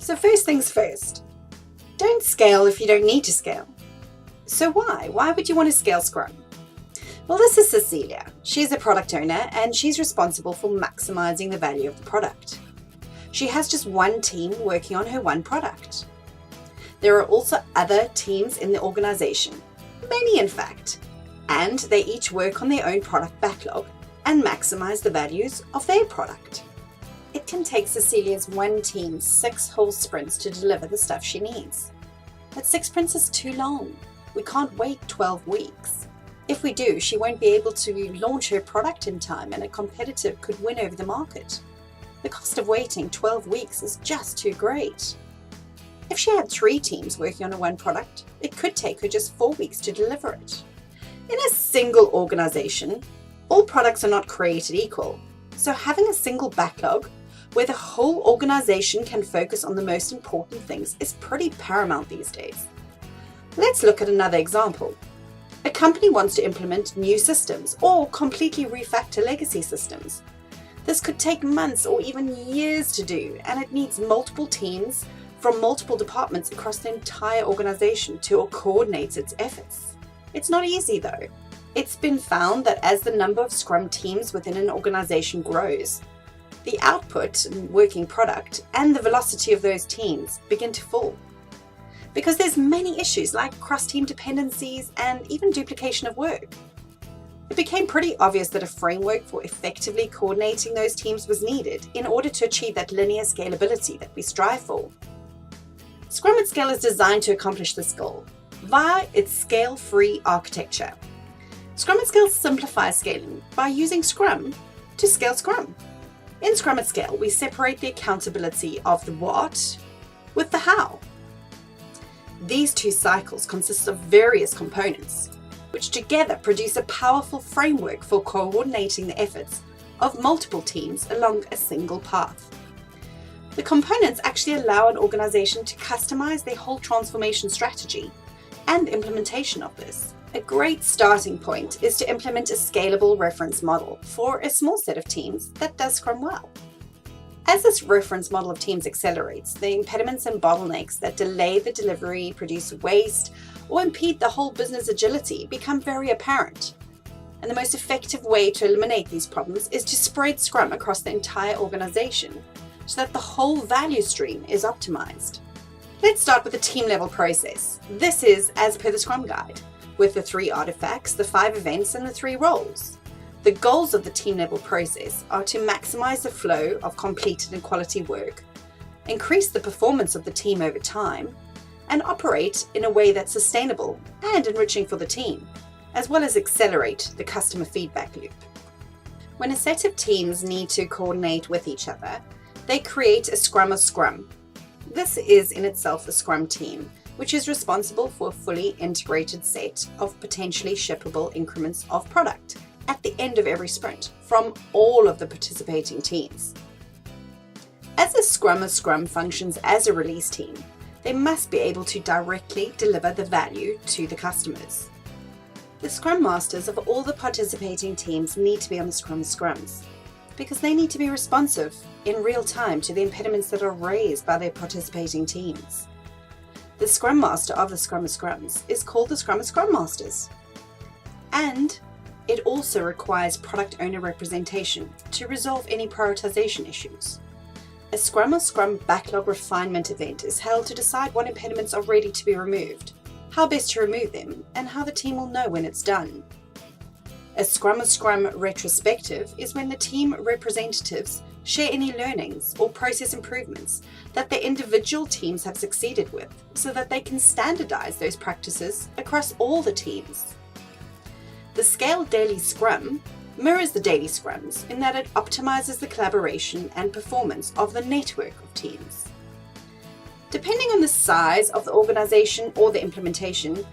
So first things first, don't scale if you don't need to scale. So why? Why would you want to scale Scrum? Well, this is Cecilia. She's a product owner and she's responsible for maximizing the value of the product. She has just one team working on her one product. There are also other teams in the organization, many in fact, and they each work on their own product backlog and maximize the values of their product. It can take Cecilia's one team 6 whole sprints to deliver the stuff she needs. But 6 sprints is too long. We can't wait 12 weeks. If we do, she won't be able to launch her product in time and a competitor could win over the market. The cost of waiting 12 weeks is just too great. If she had 3 teams working on one product, it could take her just 4 weeks to deliver it. In a single organization, all products are not created equal, so having a single backlog where the whole organization can focus on the most important things is pretty paramount these days. Let's look at another example. A company wants to implement new systems or completely refactor legacy systems. This could take months or even years to do, and it needs multiple teams from multiple departments across the entire organization to coordinate its efforts. It's not easy though. It's been found that as the number of Scrum teams within an organization grows, the output and working product and the velocity of those teams begin to fall. Because there's many issues like cross-team dependencies and even duplication of work. It became pretty obvious that a framework for effectively coordinating those teams was needed in order to achieve that linear scalability that we strive for. Scrum Scale is designed to accomplish this goal via its scale-free architecture. Scrum Scale simplifies scaling by using Scrum to scale Scrum. In Scrum Scale, we separate the accountability of the what with the how. These 2 cycles consist of various components, which together produce a powerful framework for coordinating the efforts of multiple teams along a single path. The components actually allow an organization to customize their whole transformation strategy and the implementation of this. A great starting point is to implement a scalable reference model for a small set of teams that does Scrum well. As this reference model of teams accelerates, the impediments and bottlenecks that delay the delivery, produce waste, or impede the whole business agility become very apparent. And the most effective way to eliminate these problems is to spread Scrum across the entire organization so that the whole value stream is optimized. Let's start with the team level process. This is as per the Scrum Guide, with the 3 artifacts, the 5 events, and the 3 roles. The goals of the team level process are to maximize the flow of completed and quality work, increase the performance of the team over time, and operate in a way that's sustainable and enriching for the team, as well as accelerate the customer feedback loop. When a set of teams need to coordinate with each other, they create a Scrum of Scrum. This is in itself a Scrum team, which is responsible for a fully integrated set of potentially shippable increments of product at the end of every sprint from all of the participating teams. As a Scrum of Scrum functions as a release team, they must be able to directly deliver the value to the customers. The Scrum Masters of all the participating teams need to be on the Scrum of Scrums because they need to be responsive in real time to the impediments that are raised by their participating teams. The Scrum Master of the Scrum of Scrums is called the Scrum of Scrum Masters. And it also requires product owner representation to resolve any prioritization issues. A Scrum of Scrum backlog refinement event is held to decide what impediments are ready to be removed, how best to remove them, and how the team will know when it's done. A Scrum of Scrum retrospective is when the team representatives share any learnings or process improvements that their individual teams have succeeded with so that they can standardize those practices across all the teams. The Scaled Daily Scrum mirrors the daily Scrums in that it optimizes the collaboration and performance of the network of teams. Depending on the size of the organization or the implementation,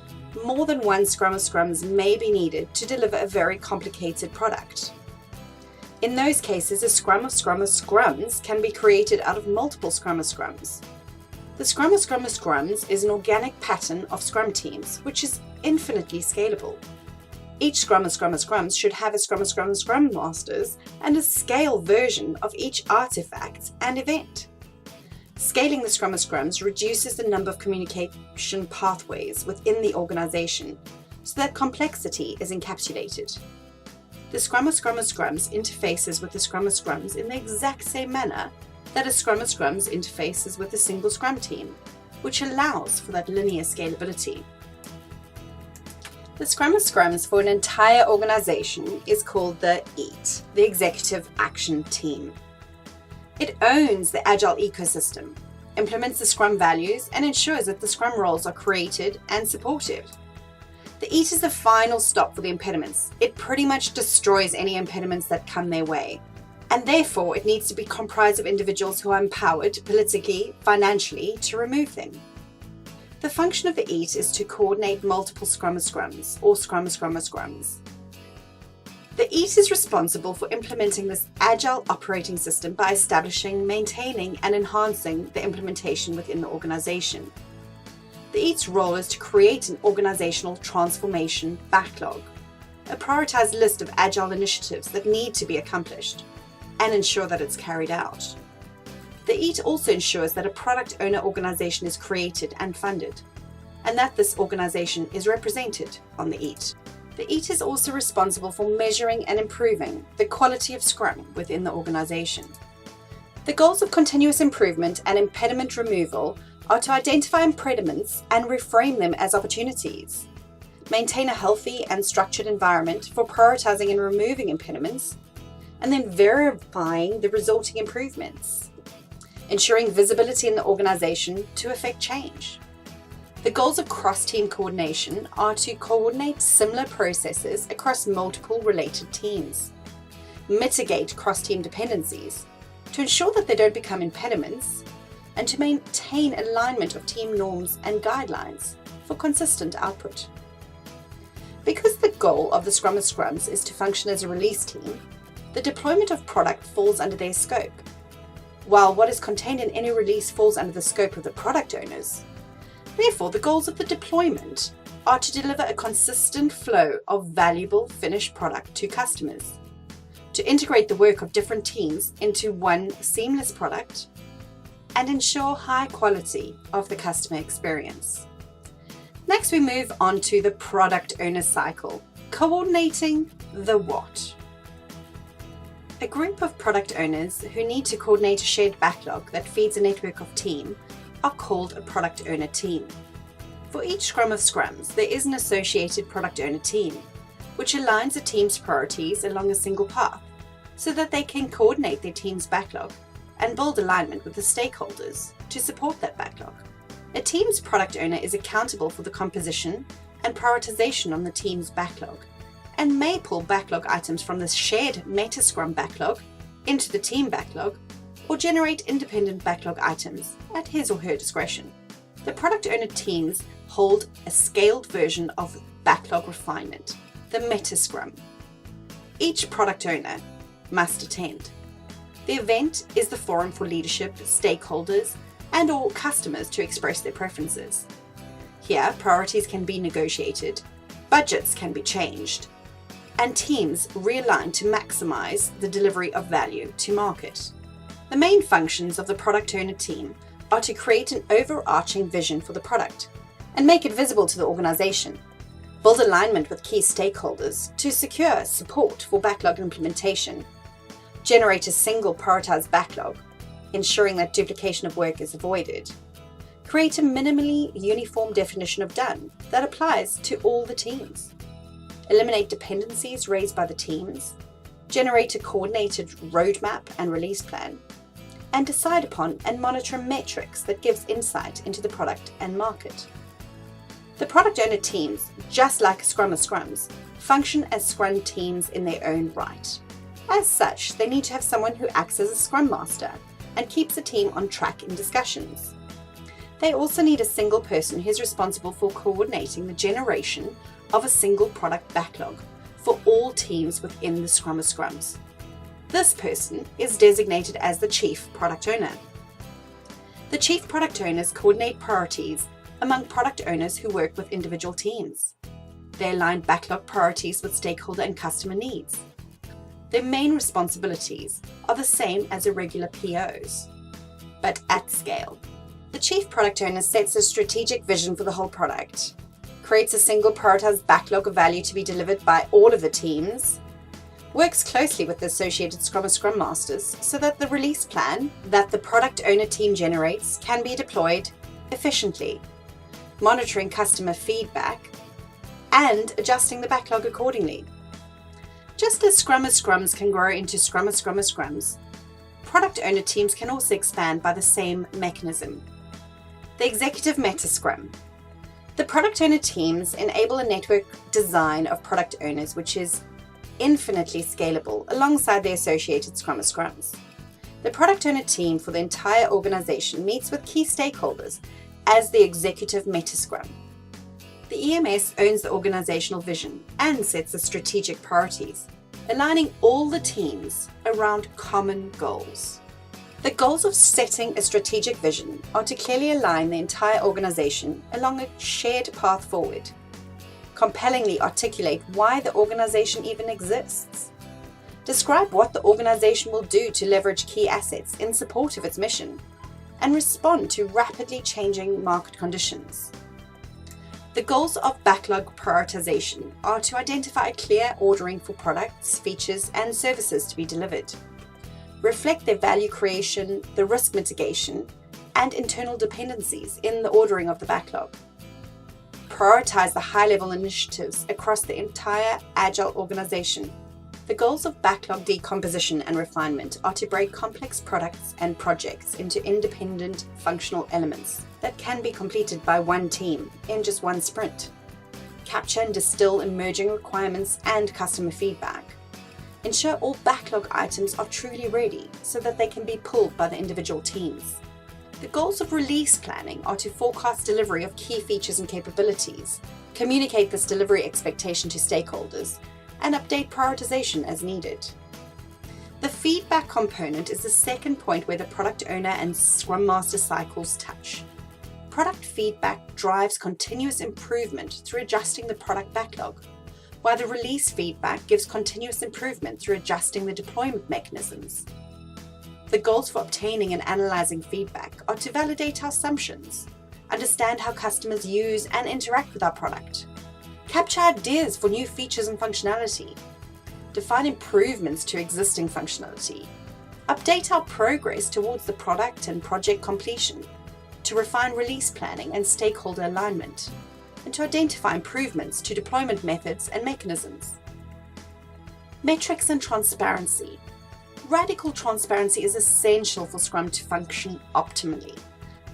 more than one Scrum of Scrums may be needed to deliver a very complicated product. In those cases, a Scrum of Scrums can be created out of multiple Scrum of Scrums. The Scrum of Scrums is an organic pattern of Scrum teams, which is infinitely scalable. Each Scrum of Scrums should have a Scrum of Scrum Masters and a scale version of each artifact and event. Scaling the Scrum of Scrums reduces the number of communication pathways within the organization so that complexity is encapsulated. The Scrum of Scrums interfaces with the Scrum of Scrums in the exact same manner that a Scrum of Scrums interfaces with a single Scrum team, which allows for that linear scalability. The Scrum of Scrums for an entire organization is called the EAT, the Executive Action Team. It owns the Agile ecosystem, implements the Scrum values, and ensures that the Scrum roles are created and supported. The EAT is the final stop for the impediments. It pretty much destroys any impediments that come their way, and therefore it needs to be comprised of individuals who are empowered politically, financially to remove them. The function of the EAT is to coordinate multiple Scrum of Scrums, or Scrum of Scrums. The EAT is responsible for implementing this agile operating system by establishing, maintaining, and enhancing the implementation within the organization. The EAT's role is to create an organizational transformation backlog, a prioritized list of agile initiatives that need to be accomplished, and ensure that it's carried out. The EAT also ensures that a product owner organization is created and funded, and that this organization is represented on the EAT. The EAT is also responsible for measuring and improving the quality of Scrum within the organization. The goals of continuous improvement and impediment removal are to identify impediments and reframe them as opportunities, maintain a healthy and structured environment for prioritizing and removing impediments, and then verifying the resulting improvements, ensuring visibility in the organization to effect change. The goals of cross-team coordination are to coordinate similar processes across multiple related teams, mitigate cross-team dependencies to ensure that they don't become impediments, and to maintain alignment of team norms and guidelines for consistent output. Because the goal of the Scrum of Scrums is to function as a release team, the deployment of product falls under their scope, while what is contained in any release falls under the scope of the product owners. Therefore, the goals of the deployment are to deliver a consistent flow of valuable finished product to customers, to integrate the work of different teams into one seamless product, and ensure high quality of the customer experience. Next, we move on to the product owner cycle, coordinating the what. A group of product owners who need to coordinate a shared backlog that feeds a network of teams are called a product owner team. For each Scrum of Scrums, there is an associated product owner team, which aligns a team's priorities along a single path so that they can coordinate their team's backlog and build alignment with the stakeholders to support that backlog. A team's product owner is accountable for the composition and prioritization on the team's backlog and may pull backlog items from the shared Meta Scrum backlog into the team backlog or generate independent backlog items at his or her discretion. The product owner teams hold a scaled version of backlog refinement, the Meta Scrum. Each product owner must attend. The event is the forum for leadership, stakeholders, and/or customers to express their preferences. Here, priorities can be negotiated, budgets can be changed, and teams realign to maximize the delivery of value to market. The main functions of the product owner team are to create an overarching vision for the product and make it visible to the organization, build alignment with key stakeholders to secure support for backlog implementation, generate a single prioritized backlog, ensuring that duplication of work is avoided, create a minimally uniform definition of done that applies to all the teams, eliminate dependencies raised by the teams, generate a coordinated roadmap and release plan, and decide upon and monitor metrics that gives insight into the product and market. The product owner teams, just like Scrum of Scrums, function as Scrum teams in their own right. As such, they need to have someone who acts as a Scrum Master and keeps the team on track in discussions. They also need a single person who is responsible for coordinating the generation of a single product backlog for all teams within the Scrum of Scrums. This person is designated as the Chief Product Owner. The Chief Product Owners coordinate priorities among product owners who work with individual teams. They align backlog priorities with stakeholder and customer needs. Their main responsibilities are the same as irregular POs. but at scale. The chief product owner sets a strategic vision for the whole product, creates a single prioritized backlog of value to be delivered by all of the teams, works closely with the associated Scrum or Scrum Masters so that the release plan that the product owner team generates can be deployed efficiently, monitoring customer feedback and adjusting the backlog accordingly. Just as Scrum or Scrums can grow into Scrum or Scrums, product owner teams can also expand by the same mechanism. The executive meta Scrum. The product owner teams enable a network design of product owners which is infinitely scalable alongside the associated Scrum or Scrums. The product owner team for the entire organization meets with key stakeholders as the executive meta Scrum. The EMS owns the organizational vision and sets the strategic priorities, aligning all the teams around common goals. The goals of setting a strategic vision are to clearly align the entire organization along a shared path forward, compellingly articulate why the organization even exists, describe what the organization will do to leverage key assets in support of its mission, and respond to rapidly changing market conditions. The goals of backlog prioritization are to identify a clear ordering for products, features, and services to be delivered, reflect their value creation, the risk mitigation, and internal dependencies in the ordering of the backlog, prioritize the high-level initiatives across the entire agile organization. The goals of backlog decomposition and refinement are to break complex products and projects into independent functional elements that can be completed by one team in just one sprint. Capture and distill emerging requirements and customer feedback. Ensure all backlog items are truly ready so that they can be pulled by the individual teams. The goals of release planning are to forecast delivery of key features and capabilities, communicate this delivery expectation to stakeholders, and update prioritization as needed. The feedback component is the second point where the product owner and Scrum Master cycles touch. Product feedback drives continuous improvement through adjusting the product backlog, while the release feedback gives continuous improvement through adjusting the deployment mechanisms. The goals for obtaining and analyzing feedback are to validate our assumptions, understand how customers use and interact with our product, capture ideas for new features and functionality, define improvements to existing functionality, update our progress towards the product and project completion, to refine release planning and stakeholder alignment, and to identify improvements to deployment methods and mechanisms. Metrics and transparency. Radical transparency is essential for Scrum to function optimally,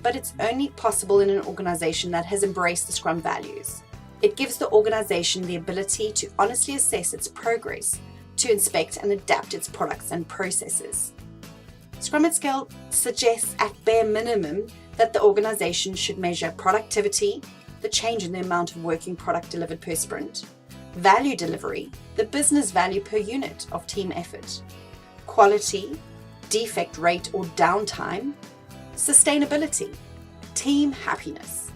but it's only possible in an organization that has embraced the Scrum values. It gives the organization the ability to honestly assess its progress, to inspect and adapt its products and processes. Scrum at Scale suggests at bare minimum that the organization should measure productivity, the change in the amount of working product delivered per sprint, value delivery, the business value per unit of team effort, quality, defect rate or downtime, sustainability, team happiness.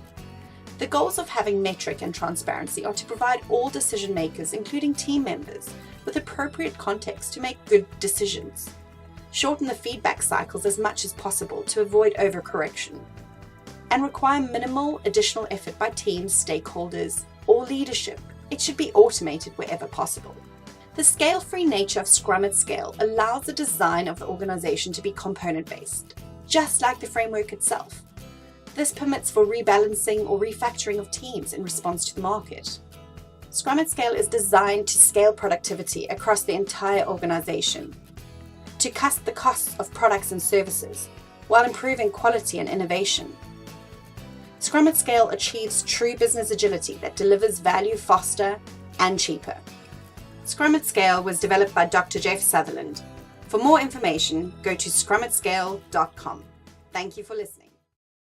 The goals of having metric and transparency are to provide all decision makers, including team members, with appropriate context to make good decisions, shorten the feedback cycles as much as possible to avoid overcorrection, and require minimal additional effort by teams, stakeholders, or leadership. It should be automated wherever possible. The scale-free nature of Scrum at Scale allows the design of the organization to be component-based, just like the framework itself. This permits for rebalancing or refactoring of teams in response to the market. Scrum at Scale is designed to scale productivity across the entire organization, to cut the costs of products and services while improving quality and innovation. Scrum at Scale achieves true business agility that delivers value faster and cheaper. Scrum at Scale was developed by Dr. Jeff Sutherland. For more information, go to scrumatscale.com. Thank you for listening.